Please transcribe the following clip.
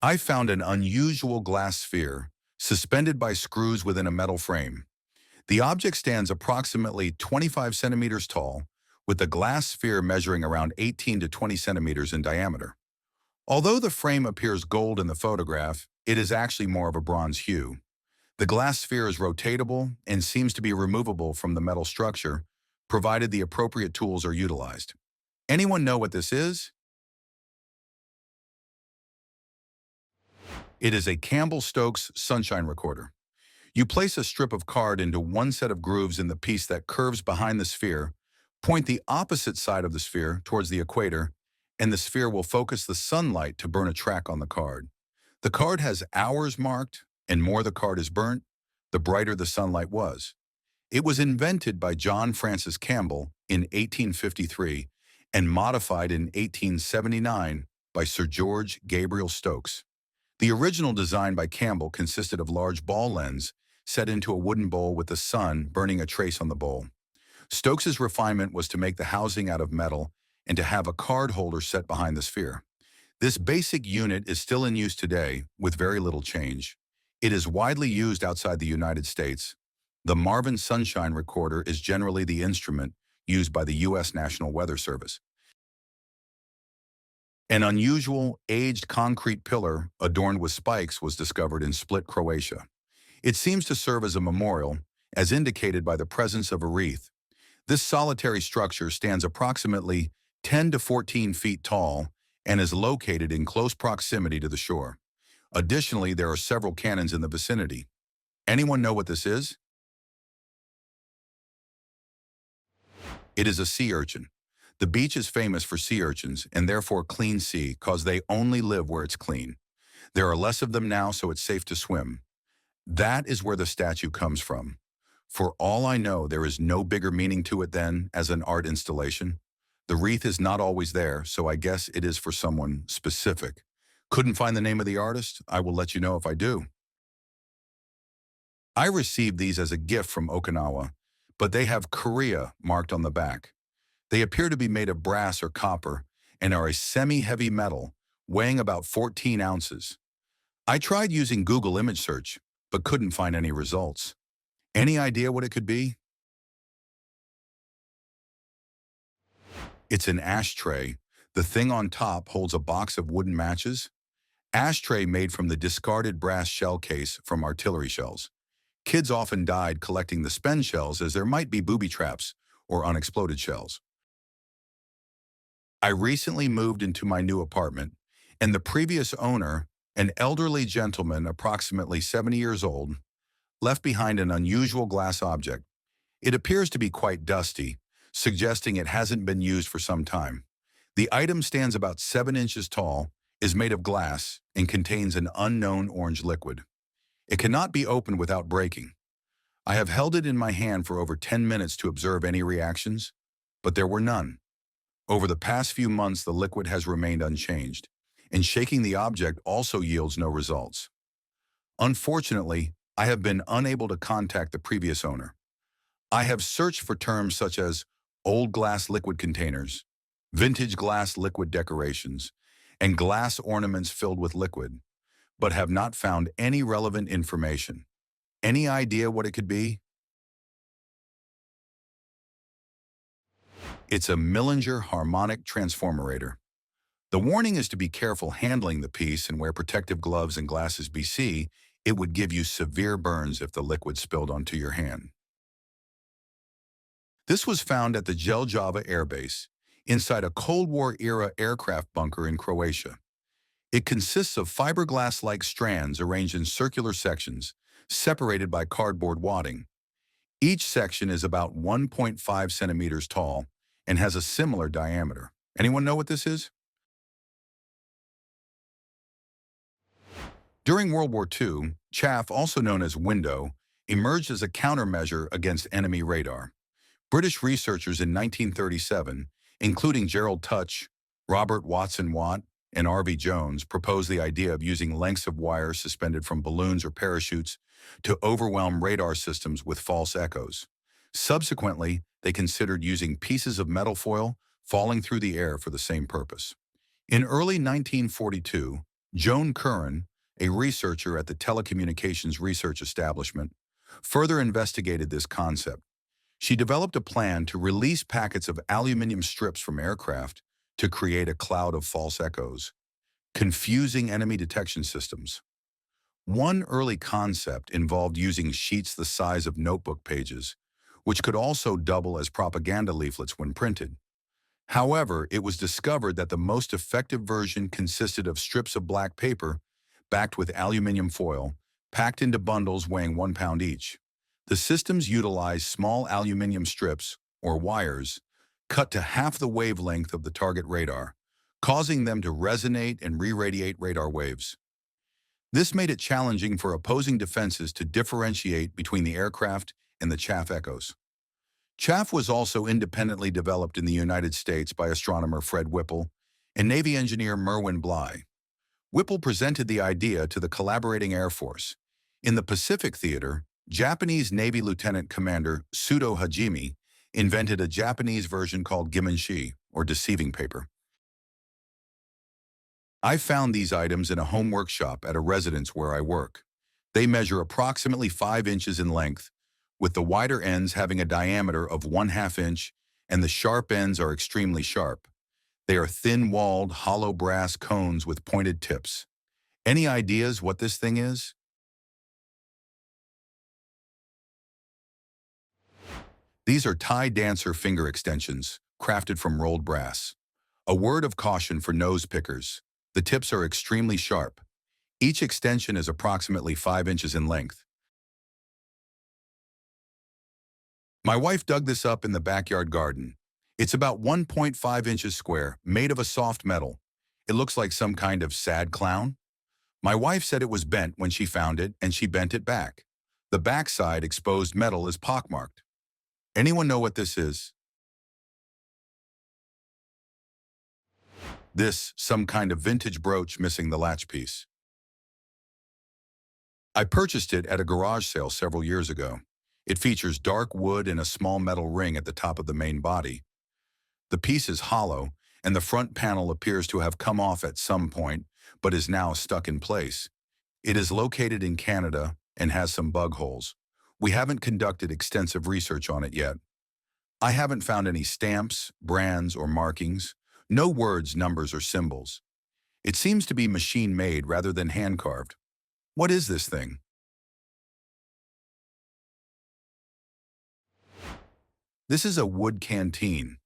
I found an unusual glass sphere suspended by screws within a metal frame. The object stands approximately 25 centimeters tall, with the glass sphere measuring around 18 to 20 centimeters in diameter. Although the frame appears gold in the photograph, it is actually more of a bronze hue. The glass sphere is rotatable and seems to be removable from the metal structure, provided the appropriate tools are utilized. Anyone know what this is? It is a Campbell-Stokes sunshine recorder. You place a strip of card into one set of grooves in the piece that curves behind the sphere, point the opposite side of the sphere towards the equator, and the sphere will focus the sunlight to burn a track on the card. The card has hours marked, and more the card is burnt, the brighter the sunlight was. It was invented by John Francis Campbell in 1853 and modified in 1879 by Sir George Gabriel Stokes. The original design by Campbell consisted of large ball lens set into a wooden bowl with the sun burning a trace on the bowl. Stokes's refinement was to make the housing out of metal and to have a card holder set behind the sphere. This basic unit is still in use today with very little change. It is widely used outside the United States. The Marvin Sunshine Recorder is generally the instrument used by the U.S. National Weather Service. An unusual, aged concrete pillar adorned with spikes was discovered in Split, Croatia. It seems to serve as a memorial, as indicated by the presence of a wreath. This solitary structure stands approximately 10 to 14 feet tall and is located in close proximity to the shore. Additionally, there are several cannons in the vicinity. Anyone know what this is? It is a sea urchin. The beach is famous for sea urchins and therefore clean sea cause they only live where it's clean. There are less of them now, so it's safe to swim. That is where the statue comes from. For all I know, there is no bigger meaning to it than as an art installation. The wreath is not always there, so I guess it is for someone specific. Couldn't find the name of the artist? I will let you know if I do. I received these as a gift from Okinawa, but they have Korea marked on the back. They appear to be made of brass or copper and are a semi-heavy metal, weighing about 14 ounces. I tried using Google image search, but couldn't find any results. Any idea what it could be? It's an ashtray. The thing on top holds a box of wooden matches. Ashtray made from the discarded brass shell case from artillery shells. Kids often died collecting the spent shells as there might be booby traps or unexploded shells. I recently moved into my new apartment, and the previous owner, an elderly gentleman approximately 70 years old, left behind an unusual glass object. It appears to be quite dusty, suggesting it hasn't been used for some time. The item stands about 7 inches tall, is made of glass, and contains an unknown orange liquid. It cannot be opened without breaking. I have held it in my hand for over 10 minutes to observe any reactions, but there were none. Over the past few months, the liquid has remained unchanged, and shaking the object also yields no results. Unfortunately, I have been unable to contact the previous owner. I have searched for terms such as old glass liquid containers, vintage glass liquid decorations, and glass ornaments filled with liquid, but have not found any relevant information. Any idea what it could be? It's a Millinger harmonic transformerator. The warning is to be careful handling the piece and wear protective gloves and glasses BC. It would give you severe burns if the liquid spilled onto your hand. This was found at the Jelgava Air Base, inside a Cold War-era aircraft bunker in Croatia. It consists of fiberglass-like strands arranged in circular sections, separated by cardboard wadding. Each section is about 1.5 centimeters tall and has a similar diameter. Anyone know what this is? During World War II, chaff, also known as window, emerged as a countermeasure against enemy radar. British researchers in 1937, including Gerald Touch, Robert Watson Watt, and R.V. Jones, proposed the idea of using lengths of wire suspended from balloons or parachutes to overwhelm radar systems with false echoes. Subsequently, they considered using pieces of metal foil falling through the air for the same purpose. In early 1942, Joan Curran, a researcher at the Telecommunications Research Establishment, further investigated this concept. She developed a plan to release packets of aluminum strips from aircraft to create a cloud of false echoes, confusing enemy detection systems. One early concept involved using sheets the size of notebook pages, which could also double as propaganda leaflets when printed. However, it was discovered that the most effective version consisted of strips of black paper backed with aluminum foil, packed into bundles weighing 1 pound each. The systems utilized small aluminum strips, or wires, cut to half the wavelength of the target radar, causing them to resonate and re-radiate radar waves. This made it challenging for opposing defenses to differentiate between the aircraft and the chaff echoes. Chaff was also independently developed in the United States by astronomer Fred Whipple and Navy engineer Merwin Bly. Whipple presented the idea to the collaborating Air Force. In the Pacific Theater, Japanese Navy Lieutenant Commander Sudo Hajime invented a Japanese version called Gimenshi, or deceiving paper. I found these items in a home workshop at a residence where I work. They measure approximately 5 inches in length, with the wider ends having a diameter of 1/2 inch, and the sharp ends are extremely sharp. They are thin-walled, hollow brass cones with pointed tips. Any ideas what this thing is? These are Thai dancer finger extensions, crafted from rolled brass. A word of caution for nose pickers. The tips are extremely sharp. Each extension is approximately 5 inches in length. My wife dug this up in the backyard garden. It's about 1.5 inches square, made of a soft metal. It looks like some kind of sad clown. My wife said it was bent when she found it, and she bent it back. The backside exposed metal is pockmarked. Anyone know what this is? This, some kind of vintage brooch missing the latch piece. I purchased it at a garage sale several years ago. It features dark wood and a small metal ring at the top of the main body. The piece is hollow, and the front panel appears to have come off at some point, but is now stuck in place. It is located in Canada and has some bug holes. We haven't conducted extensive research on it yet. I haven't found any stamps, brands, or markings. No words, numbers, or symbols. It seems to be machine-made rather than hand-carved. What is this thing? This is a wood canteen.